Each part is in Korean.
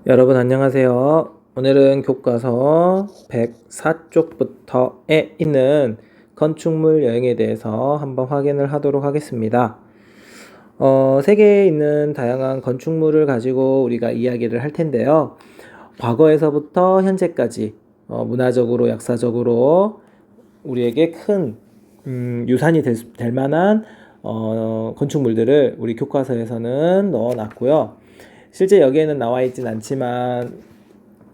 여러분 안녕하세요. 오늘은 교과서 104쪽부터에 있는 건축물 여행에 대해서 한번 확인을 하도록 하겠습니다. 세계에 있는 다양한 건축물을 가지고 우리가 이야기를 할 텐데요. 과거에서부터 현재까지 문화적으로 역사적으로 우리에게 큰 유산이 될 만한 건축물들을 우리 교과서에서는 넣어놨고요. 실제 여기에는 나와 있진 않지만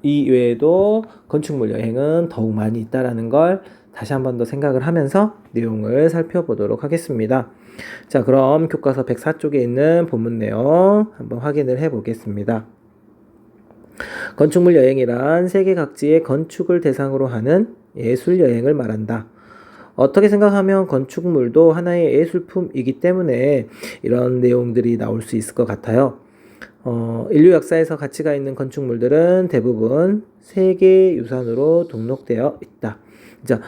이 외에도 건축물 여행은 더욱 많이 있다라는 걸 다시 한 번 더 생각을 하면서 내용을 살펴보도록 하겠습니다. 자, 그럼 교과서 104쪽에 있는 본문 내용 한번 확인을 해 보겠습니다. 건축물 여행이란 세계 각지의 건축을 대상으로 하는 예술 여행을 말한다. 어떻게 생각하면 건축물도 하나의 예술품이기 때문에 이런 내용들이 나올 수 있을 것 같아요. 인류 역사에서 가치가 있는 건축물들은 대부분 세계유산으로 등록되어 있다. 자,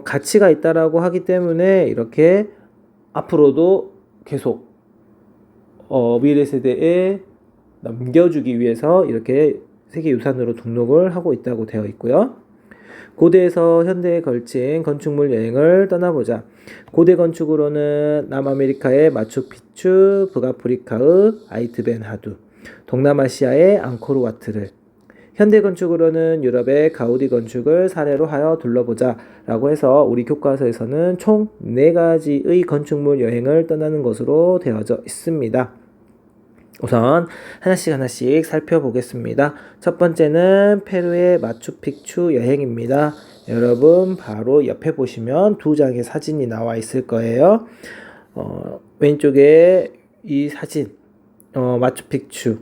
가치가 있다라고 하기 때문에 이렇게 앞으로도 계속 미래 세대에 넘겨주기 위해서 이렇게 세계유산으로 등록을 하고 있다고 되어 있고요. 고대에서 현대에 걸친 건축물 여행을 떠나보자. 고대 건축으로는 남아메리카의 마추픽추, 북아프리카의 아이트벤하두, 동남아시아의 앙코르와트를, 현대 건축으로는 유럽의 가우디 건축을 사례로 하여 둘러보자 라고 해서 우리 교과서에서는 총 4가지의 건축물 여행을 떠나는 것으로 되어져 있습니다. 우선 하나씩 살펴보겠습니다. 첫 번째는 페루의 마추픽추 여행입니다. 여러분 바로 옆에 보시면 2장의 사진이 나와 있을 거예요. 왼쪽에 이 사진 마추픽추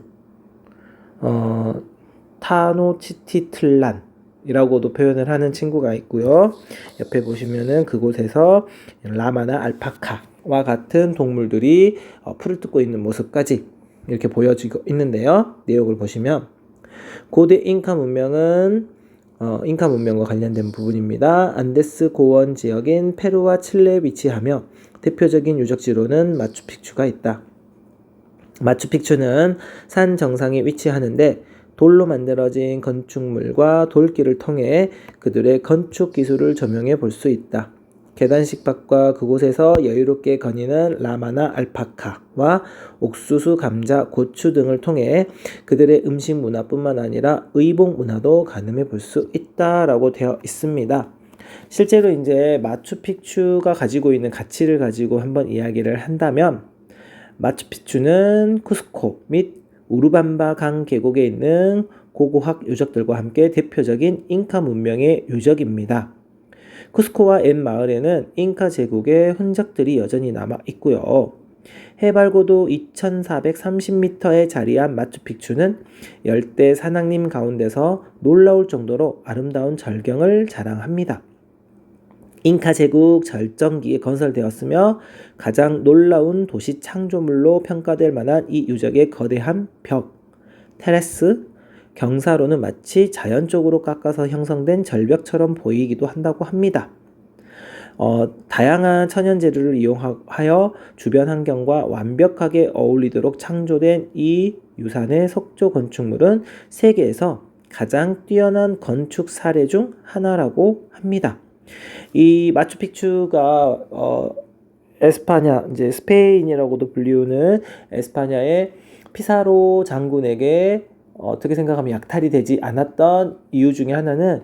타노치티틀란 이라고도 표현을 하는 친구가 있고요. 옆에 보시면은 그곳에서 라마나 알파카와 같은 동물들이 풀을 뜯고 있는 모습까지 이렇게 보여지고 있는데요. 내용을 보시면 고대 잉카 문명은 잉카 문명과 관련된 부분입니다. 안데스 고원 지역인 페루와 칠레에 위치하며 대표적인 유적지로는 마추픽추가 있다. 마추픽추는 산 정상에 위치하는데 돌로 만들어진 건축물과 돌길을 통해 그들의 건축 기술을 조명해 볼 수 있다. 계단식 밭과 그곳에서 여유롭게 거니는 라마나 알파카와 옥수수, 감자, 고추 등을 통해 그들의 음식 문화뿐만 아니라 의복 문화도 가늠해 볼 수 있다라고 되어 있습니다. 실제로 이제 마추픽추가 가지고 있는 가치를 가지고 한번 이야기를 한다면 마추픽추는 쿠스코 및 우르밤바 강 계곡에 있는 고고학 유적들과 함께 대표적인 잉카 문명의 유적입니다. 쿠스코와 엔 마을에는 잉카 제국의 흔적들이 여전히 남아 있고요. 해발고도 2430m에 자리한 마추픽추는 열대 산악림 가운데서 놀라울 정도로 아름다운 절경을 자랑합니다. 잉카 제국 절정기에 건설되었으며 가장 놀라운 도시 창조물로 평가될 만한 이 유적의 거대한 벽, 테라스, 경사로는 마치 자연적으로 깎아서 형성된 절벽처럼 보이기도 한다고 합니다. 다양한 천연재료를 이용하여 주변 환경과 완벽하게 어울리도록 창조된 이 유산의 석조 건축물은 세계에서 가장 뛰어난 건축 사례 중 하나라고 합니다. 이 마추픽추가 에스파냐, 이제 스페인이라고도 불리우는 에스파냐의 피사로 장군에게 어떻게 생각하면 약탈이 되지 않았던 이유 중에 하나는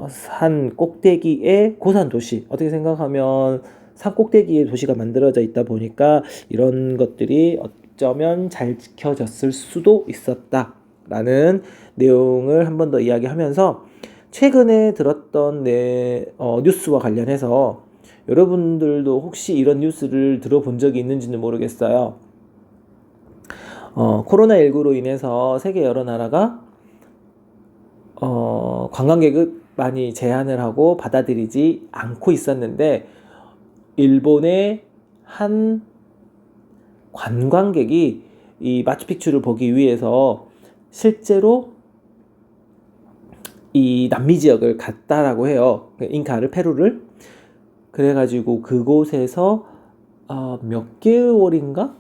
산 꼭대기의 고산 도시, 어떻게 생각하면 산 꼭대기에 도시가 만들어져 있다 보니까 이런 것들이 어쩌면 잘 지켜졌을 수도 있었다라는 내용을 한 번 더 이야기하면서 최근에 들었던 뉴스와 관련해서 여러분들도 혹시 이런 뉴스를 들어본 적이 있는지는 모르겠어요. 코로나19로 인해서 세계 여러 나라가 관광객을 많이 제한을 하고 받아들이지 않고 있었는데 일본의 한 관광객이 이 마추픽추를 보기 위해서 실제로 이 남미 지역을 갔다라고 해요. 잉카를, 페루를. 그래가지고 그곳에서 몇 개월인가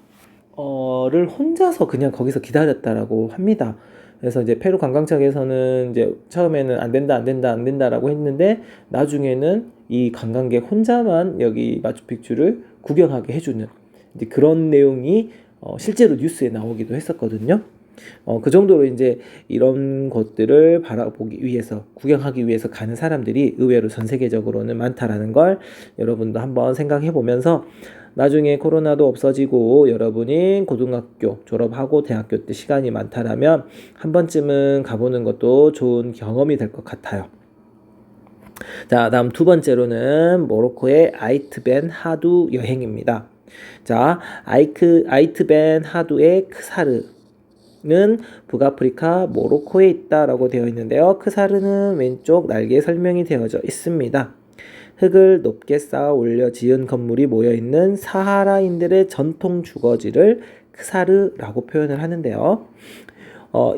를 혼자서 그냥 거기서 기다렸다라고 합니다. 그래서 이제 페루 관광청에서는 이제 처음에는 안 된다, 안 된다, 안 된다라고 했는데 나중에는 이 관광객 혼자만 여기 마추픽추를 구경하게 해주는 이제 그런 내용이 실제로 뉴스에 나오기도 했었거든요. 그 정도로 이제 이런 것들을 바라보기 위해서, 구경하기 위해서 가는 사람들이 의외로 전 세계적으로는 많다라는 걸 여러분도 한번 생각해 보면서 나중에 코로나도 없어지고 여러분이 고등학교 졸업하고 대학교 때 시간이 많다라면 한 번쯤은 가보는 것도 좋은 경험이 될 것 같아요. 자, 다음 두 번째로는 모로코의 아이트벤 하두 여행입니다. 자, 아이트벤 하두의 크사르는 북아프리카 모로코에 있다라고 되어 있는데요. 크사르는 왼쪽 날개에 설명이 되어져 있습니다. 흙을 높게 쌓아 올려 지은 건물이 모여있는 사하라인들의 전통 주거지를 크사르라고 표현을 하는데요.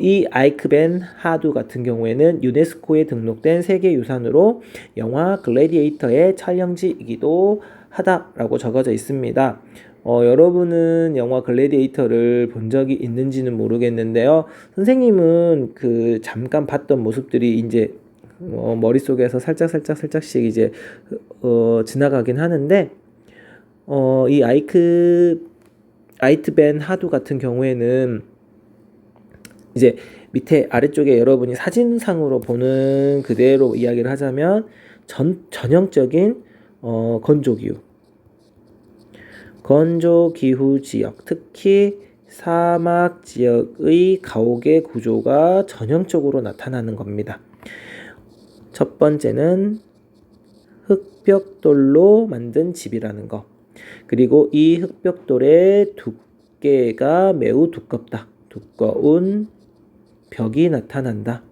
이 아이크벤 하두 같은 경우에는 유네스코에 등록된 세계유산으로 영화 글래디에이터의 촬영지이기도 하다라고 적어져 있습니다. 여러분은 영화 글래디에이터를 본 적이 있는지는 모르겠는데요. 선생님은 그 잠깐 봤던 모습들이 이제 머릿속에서 살짝씩 이제 지나가긴 하는데 이 아이트벤 하두 같은 경우에는 이제 밑에 아래쪽에 여러분이 사진상으로 보는 그대로 이야기를 하자면 전형적인 건조기후 지역, 특히 사막 지역의 가옥의 구조가 전형적으로 나타나는 겁니다. 첫 번째는 흙벽돌로 만든 집이라는 거. 그리고 이 흙벽돌의 두께가 매우 두껍다. 두꺼운 벽이 나타난다.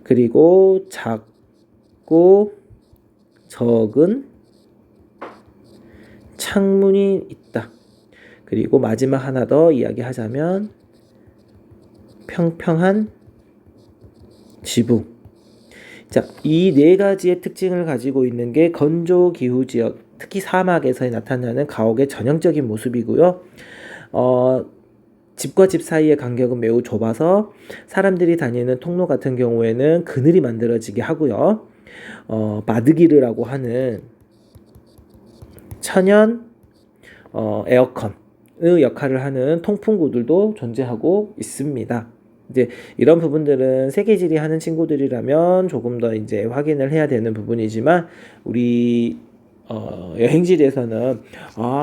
그리고 작고 적은 창문이 있다. 그리고 마지막 하나 더 이야기하자면 평평한 지붕. 자, 이 네 가지의 특징을 가지고 있는 게 건조기후 지역, 특히 사막에서 나타나는 가옥의 전형적인 모습이고요. 집과 집 사이의 간격은 매우 좁아서 사람들이 다니는 통로 같은 경우에는 그늘이 만들어지게 하고요. 마드기르라고 하는 천연 에어컨의 역할을 하는 통풍구들도 존재하고 있습니다. 이제 이런 부분들은 세계지리 하는 친구들이라면 조금 더 이제 확인을 해야 되는 부분이지만 우리 여행지에서는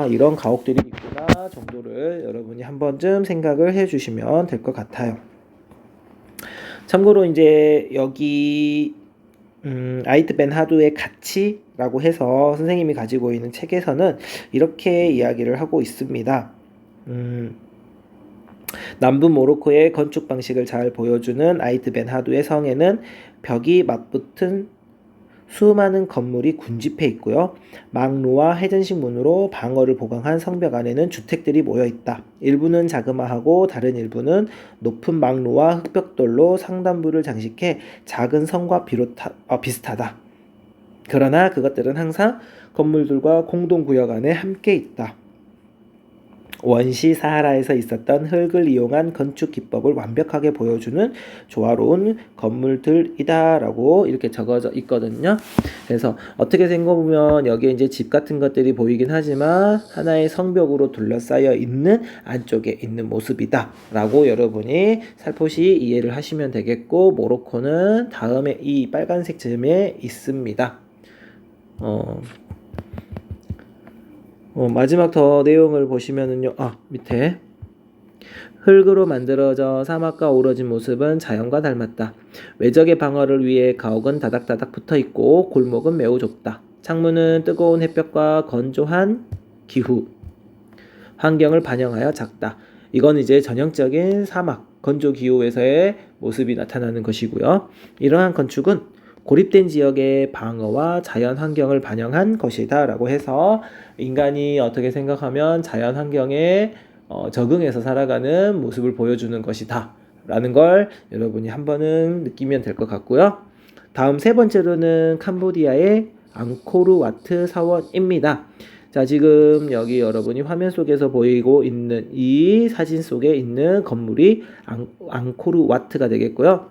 이런 가옥들이 있구나 정도를 여러분이 한 번쯤 생각을 해주시면 될 것 같아요. 참고로 이제 여기 아이트벤 하두의 가치라고 해서 선생님이 가지고 있는 책에서는 이렇게 이야기를 하고 있습니다. 남부 모로코의 건축 방식을 잘 보여주는 아이트벤 하두의 성에는 벽이 맞붙은 수많은 건물이 군집해 있고요. 망루와 해전식 문으로 방어를 보강한 성벽 안에는 주택들이 모여 있다. 일부는 자그마하고 다른 일부는 높은 망루와 흙벽돌로 상단부를 장식해 작은 성과 비슷하다. 그러나 그것들은 항상 건물들과 공동구역 안에 함께 있다. 원시 사하라에서 있었던 흙을 이용한 건축 기법을 완벽하게 보여주는 조화로운 건물들이다 라고 이렇게 적어져 있거든요. 그래서 어떻게 생각해보면 여기에 이제 집 같은 것들이 보이긴 하지만 하나의 성벽으로 둘러싸여 있는 안쪽에 있는 모습이다 라고 여러분이 살포시 이해를 하시면 되겠고, 모로코는 다음에 이 빨간색 점에 있습니다. 마지막 더 내용을 보시면은요. 밑에 흙으로 만들어져 사막과 어우러진 모습은 자연과 닮았다. 외적의 방어를 위해 가옥은 다닥다닥 붙어있고 골목은 매우 좁다. 창문은 뜨거운 햇볕과 건조한 기후 환경을 반영하여 작다. 이건 이제 전형적인 사막 건조 기후에서의 모습이 나타나는 것이고요. 이러한 건축은 고립된 지역의 방어와 자연 환경을 반영한 것이다 라고 해서 인간이 어떻게 생각하면 자연 환경에 적응해서 살아가는 모습을 보여주는 것이다 라는 걸 여러분이 한 번은 느끼면 될 것 같고요. 다음 세 번째로는 캄보디아의 앙코르와트 사원입니다. 자, 지금 여기 여러분이 화면 속에서 보이고 있는 이 사진 속에 있는 건물이 앙코르와트가 되겠고요.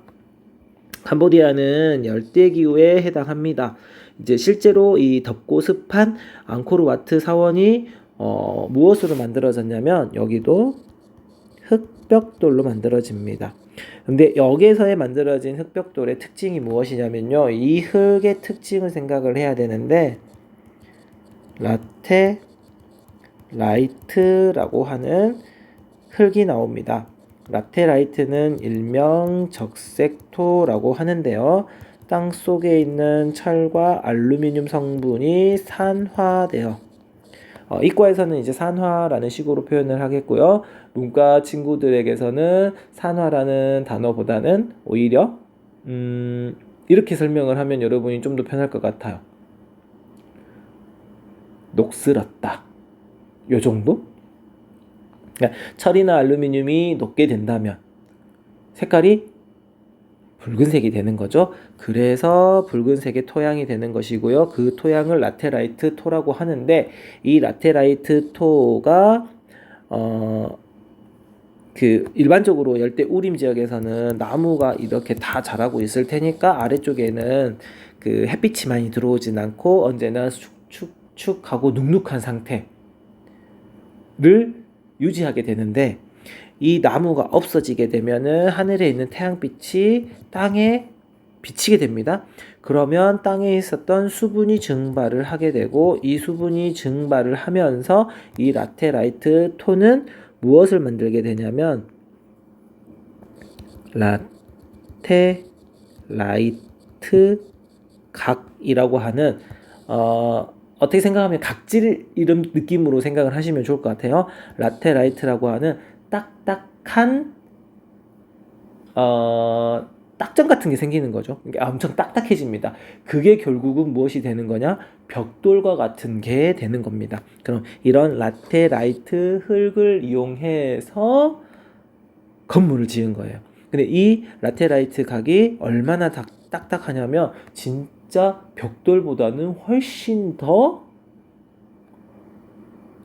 캄보디아는 열대기후에 해당합니다. 이제 실제로 이 덥고 습한 앙코르와트 사원이 무엇으로 만들어졌냐면 여기도 흑벽돌로 만들어집니다. 근데 여기에서의 만들어진 흑벽돌의 특징이 무엇이냐면요. 이 흙의 특징을 생각을 해야 되는데 라테라이트라고 하는 흙이 나옵니다. 라테라이트는 일명 적색토라고 하는데요. 땅 속에 있는 철과 알루미늄 성분이 산화되어 이과에서는 이제 산화라는 식으로 표현을 하겠고요. 문과 친구들에게서는 산화라는 단어보다는 오히려 이렇게 설명을 하면 여러분이 좀 더 편할 것 같아요. 녹슬었다. 요 정도? 그러니까 철이나 알루미늄이 녹게 된다면 색깔이 붉은색이 되는 거죠. 그래서 붉은색의 토양이 되는 것이고요. 그 토양을 라테라이트 토라고 하는데 이 라테라이트 토가 일반적으로 열대 우림 지역에서는 나무가 이렇게 다 자라고 있을 테니까 아래쪽에는 그 햇빛이 많이 들어오진 않고 언제나 축축하고 눅눅한 상태를 유지하게 되는데 이 나무가 없어지게 되면은 하늘에 있는 태양빛이 땅에 비치게 됩니다. 그러면 땅에 있었던 수분이 증발을 하게 되고 이 수분이 증발을 하면서 이 라테라이트 토는 무엇을 만들게 되냐면 라테라이트 각이라고 하는 어떻게 생각하면 각질 이름 느낌으로 생각을 하시면 좋을 것 같아요. 라테라이트라고 하는 딱딱한 딱정 같은 게 생기는 거죠. 엄청 딱딱해집니다. 그게 결국은 무엇이 되는 거냐? 벽돌과 같은 게 되는 겁니다. 그럼 이런 라테라이트 흙을 이용해서 건물을 지은 거예요. 근데 이 라테라이트 각이 얼마나 딱딱하냐면 진짜 벽돌보다는 훨씬 더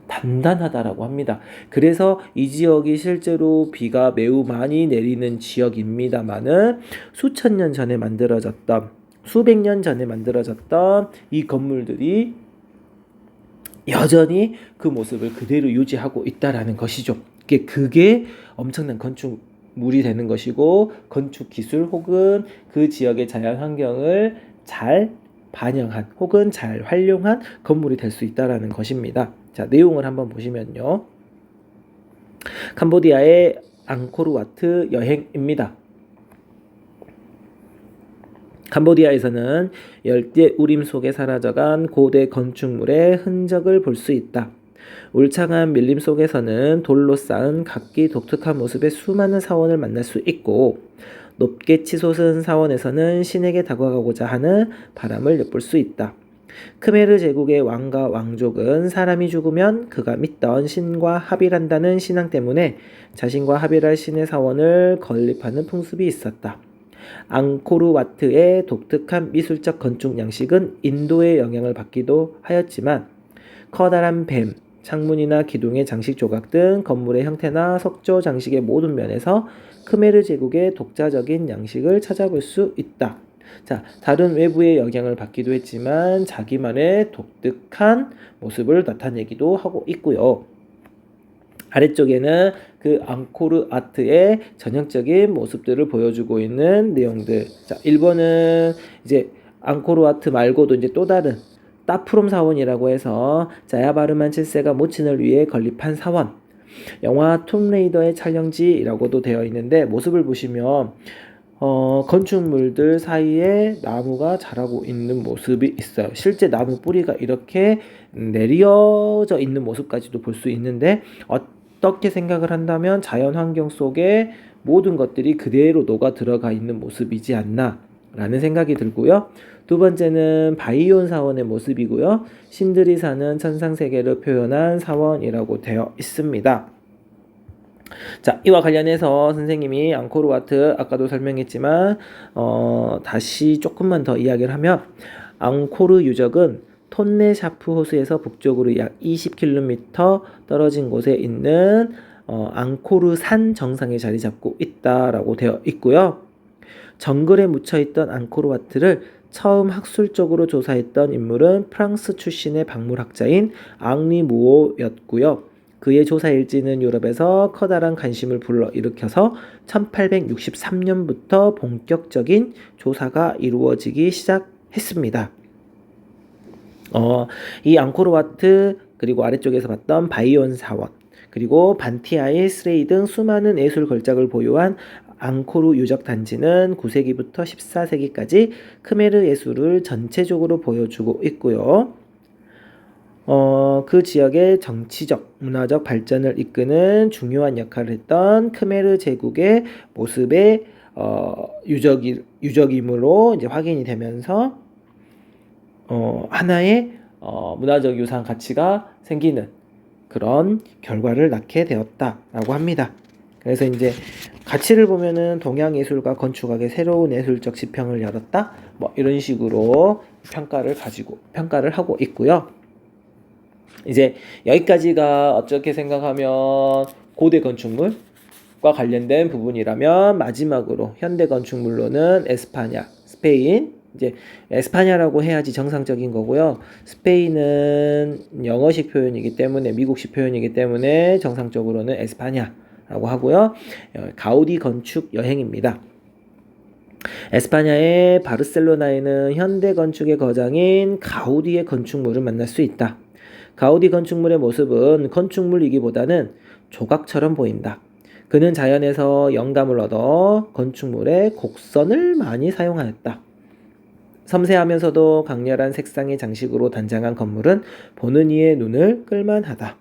단단하다라고 합니다. 그래서 이 지역이 실제로 비가 매우 많이 내리는 지역입니다만은 수천 년 전에 만들어졌던 수백 년 전에 만들어졌던 이 건물들이 여전히 그 모습을 그대로 유지하고 있다라는 것이죠. 그게 엄청난 건축물이 되는 것이고 건축 기술 혹은 그 지역의 자연 환경을 잘 반영한 혹은 잘 활용한 건물이 될 수 있다라는 것입니다. 자, 내용을 한번 보시면요. 캄보디아의 앙코르와트 여행입니다. 캄보디아에서는 열대 우림 속에 사라져간 고대 건축물의 흔적을 볼 수 있다. 울창한 밀림 속에서는 돌로 쌓은 각기 독특한 모습의 수많은 사원을 만날 수 있고 높게 치솟은 사원에서는 신에게 다가가고자 하는 바람을 엿볼 수 있다. 크메르 제국의 왕과 왕족은 사람이 죽으면 그가 믿던 신과 합일한다는 신앙 때문에 자신과 합일할 신의 사원을 건립하는 풍습이 있었다. 앙코르와트의 독특한 미술적 건축 양식은 인도의 영향을 받기도 하였지만 커다란 뱀, 창문이나 기둥의 장식 조각 등 건물의 형태나 석조 장식의 모든 면에서 크메르 제국의 독자적인 양식을 찾아볼 수 있다. 자, 다른 외부의 영향을 받기도 했지만 자기만의 독특한 모습을 나타내기도 하고 있고요. 아래쪽에는 그 앙코르 아트의 전형적인 모습들을 보여주고 있는 내용들. 자, 1번은 이제 앙코르 아트 말고도 이제 또 다른 따프롬 사원이라고 해서 자야바르만 7세가 모친을 위해 건립한 사원. 영화 툼레이더의 촬영지라고도 되어 있는데 모습을 보시면 건축물들 사이에 나무가 자라고 있는 모습이 있어요. 실제 나무 뿌리가 이렇게 내려져 있는 모습까지도 볼 수 있는데 어떻게 생각을 한다면 자연 환경 속에 모든 것들이 그대로 녹아 들어가 있는 모습이지 않나 라는 생각이 들고요. 두 번째는 바이온 사원의 모습이고요. 신들이 사는 천상세계를 표현한 사원이라고 되어 있습니다. 자, 이와 관련해서 선생님이 앙코르와트 아까도 설명했지만 다시 조금만 더 이야기를 하면 앙코르 유적은 톤레샤프 호수에서 북쪽으로 약 20km 떨어진 곳에 있는 앙코르 산 정상에 자리 잡고 있다라고 되어 있고요. 정글에 묻혀있던 앙코르와트를 처음 학술적으로 조사했던 인물은 프랑스 출신의 박물학자인 앙리 무오였고요. 그의 조사 일지는 유럽에서 커다란 관심을 불러일으켜서 1863년부터 본격적인 조사가 이루어지기 시작했습니다. 이 앙코르와트 그리고 아래쪽에서 봤던 바이온 사원 그리고 반티아일 스레이 등 수많은 예술 걸작을 보유한 앙코르 유적 단지는 9세기부터 14세기까지 크메르 예술을 전체적으로 보여주고 있고요. 그 지역의 정치적, 문화적 발전을 이끄는 중요한 역할을 했던 크메르 제국의 모습의 유적임으로 이제 확인이 되면서 하나의 문화적 유산 가치가 생기는 그런 결과를 낳게 되었다라고 합니다. 그래서 이제 가치를 보면은 동양 예술과 건축학의 새로운 예술적 지평을 열었다. 뭐 이런 식으로 평가를 하고 있고요. 이제 여기까지가 어떻게 생각하면 고대 건축물과 관련된 부분이라면 마지막으로 현대 건축물로는 에스파냐, 스페인, 이제 에스파냐라고 해야지 정상적인 거고요. 스페인은 영어식 표현이기 때문에 미국식 표현이기 때문에 정상적으로는 에스파냐라고 하고요. 가우디 건축 여행입니다. 에스파냐의 바르셀로나에는 현대 건축의 거장인 가우디의 건축물을 만날 수 있다. 가우디 건축물의 모습은 건축물이기보다는 조각처럼 보인다. 그는 자연에서 영감을 얻어 건축물의 곡선을 많이 사용하였다. 섬세하면서도 강렬한 색상의 장식으로 단장한 건물은 보는 이의 눈을 끌만하다.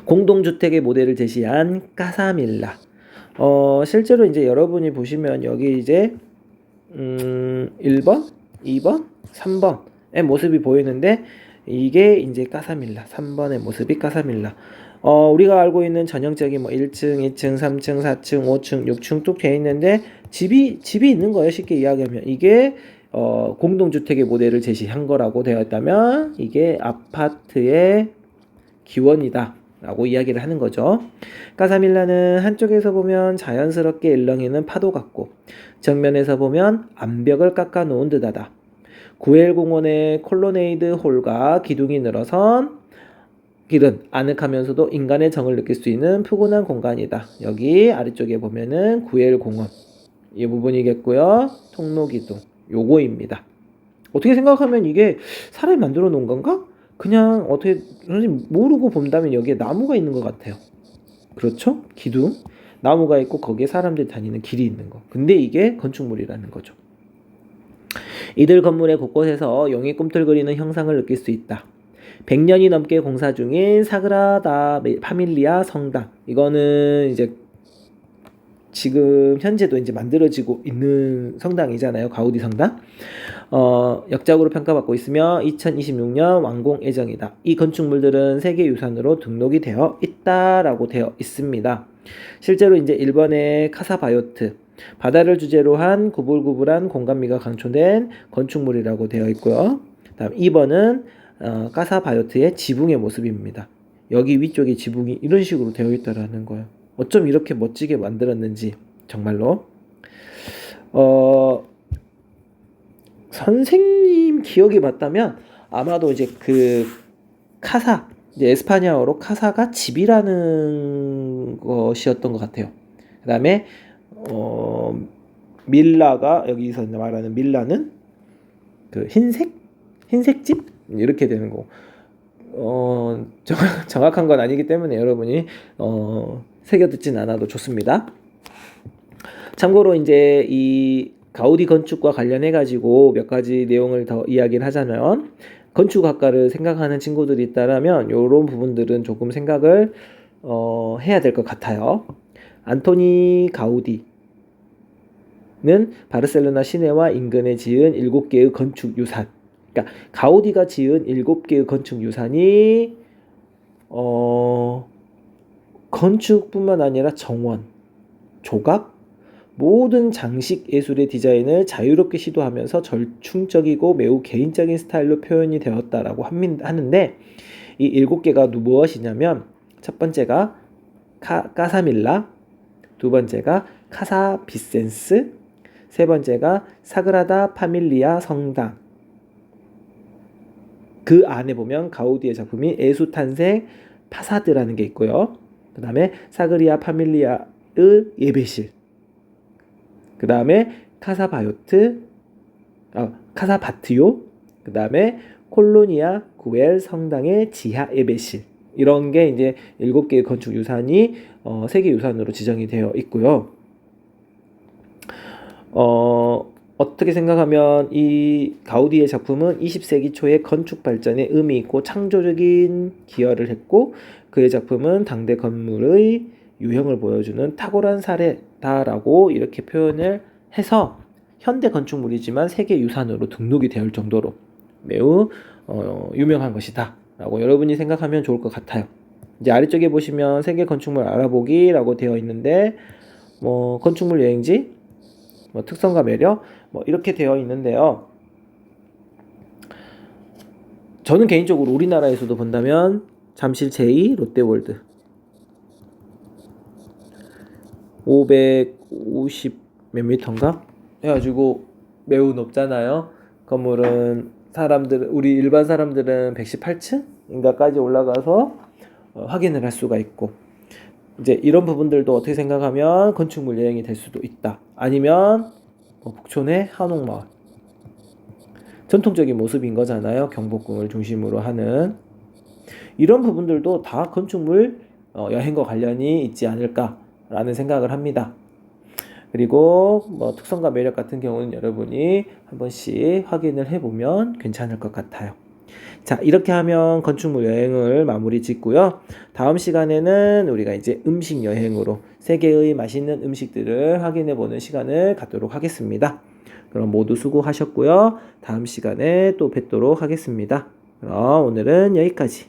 공동주택의 모델을 제시한 까사밀라. 실제로 이제 여러분이 보시면 여기 이제 1번, 2번, 3번의 모습이 보이는데 이게 이제 까사밀라. 3번의 모습이 까사밀라. 우리가 알고 있는 전형적인 뭐 1층, 2층, 3층, 4층, 5층, 6층 뚝 되어 있는데 집이 있는 거예요. 쉽게 이야기하면 이게 공동주택의 모델을 제시한 거라고 되어 있다면 이게 아파트의 기원이다 라고 이야기를 하는 거죠. 까사밀라는 한쪽에서 보면 자연스럽게 일렁이는 파도 같고 정면에서 보면 암벽을 깎아 놓은 듯하다. 구엘공원의 콜로네이드 홀과 기둥이 늘어선 길은 아늑하면서도 인간의 정을 느낄 수 있는 푸근한 공간이다. 여기 아래쪽에 보면은 구엘공원 이 부분이겠고요. 통로기둥 요거입니다. 어떻게 생각하면 이게 사람이 만들어 놓은 건가? 그냥 어떻게 모르고 본다면 여기에 나무가 있는 것 같아요. 그렇죠? 기둥 나무가 있고 거기에 사람들이 다니는 길이 있는 거. 근데 이게 건축물이라는 거죠. 이들 건물의 곳곳에서 용이 꿈틀거리는 형상을 느낄 수 있다. 100년이 넘게 공사 중인 사그라다 파밀리아 성당. 이거는 이제 지금 현재도 이제 만들어지고 있는 성당이잖아요. 가우디 성당. 역작으로 평가받고 있으며 2026년 완공 예정이다. 이 건축물들은 세계유산으로 등록이 되어 있다라고 되어 있습니다. 실제로 이제 1번의 카사바요트 바다를 주제로 한 구불구불한 공간미가 강조된 건축물이라고 되어 있고요. 다음 2번은 카사바요트의 지붕의 모습입니다. 여기 위쪽에 지붕이 이런 식으로 되어 있다라는 거예요. 어쩜 이렇게 멋지게 만들었는지 정말로 선생님 기억이 맞다면 아마도 이제 그 카사 이제 에스파냐어로 카사가 집이라는 것이었던 것 같아요. 그 다음에 밀라가 여기서 말하는 밀라는 그 흰색 집 이렇게 되는 거. 정확한 건 아니기 때문에 여러분이 새겨 듣진 않아도 좋습니다. 참고로 이제 이 가우디 건축과 관련해 가지고 몇 가지 내용을 더 이야기를 하자면 건축학과를 생각하는 친구들이 있다라면 이런 부분들은 조금 생각을 해야 될 것 같아요. 안토니 가우디는 바르셀로나 시내와 인근에 지은 7개의 건축 유산. 그러니까 가우디가 지은 7개의 건축 유산이 건축뿐만 아니라 정원, 조각, 모든 장식 예술의 디자인을 자유롭게 시도하면서 절충적이고 매우 개인적인 스타일로 표현이 되었다라고 하는데 이 7개가 무엇이냐면 첫 번째가 까사밀라, 두 번째가 카사 비센스, 세 번째가 사그라다 파밀리아 성당. 그 안에 보면 가우디의 작품이 에수탄생 파사드라는 게 있고요. 그 다음에 사그리아 파밀리아의 예배실, 그 다음에 카사바티오, 그 다음에 콜로니아 구엘 성당의 지하 예배실. 이런 게 이제 7개의 건축 유산이 세계 유산으로 지정이 되어 있고요. 어떻게 생각하면 이 가우디의 작품은 20세기 초의 건축 발전에 의미 있고 창조적인 기여를 했고 그의 작품은 당대 건물의 유형을 보여주는 탁월한 사례다라고 이렇게 표현을 해서 현대 건축물이지만 세계 유산으로 등록이 될 정도로 매우 유명한 것이다 라고 여러분이 생각하면 좋을 것 같아요. 이제 아래쪽에 보시면 세계 건축물 알아보기라고 되어 있는데 건축물 여행지, 특성과 매력 이렇게 되어 있는데요. 저는 개인적으로 우리나라에서도 본다면 잠실 제2 롯데월드 550 몇 미터인가 해가지고 매우 높잖아요. 건물은 우리 일반 사람들은 118층인가까지 올라가서 확인을 할 수가 있고, 이제 이런 부분들도 어떻게 생각하면 건축물 여행이 될 수도 있다. 아니면 북촌의 한옥마을, 전통적인 모습인 거잖아요. 경복궁을 중심으로 하는 이런 부분들도 다 건축물 여행과 관련이 있지 않을까라는 생각을 합니다. 그리고 특성과 매력 같은 경우는 여러분이 한 번씩 확인을 해보면 괜찮을 것 같아요. 자, 이렇게 하면 건축물 여행을 마무리 짓고요. 다음 시간에는 우리가 이제 음식 여행으로 세계의 맛있는 음식들을 확인해보는 시간을 갖도록 하겠습니다. 그럼 모두 수고하셨고요. 다음 시간에 또 뵙도록 하겠습니다. 그럼 오늘은 여기까지.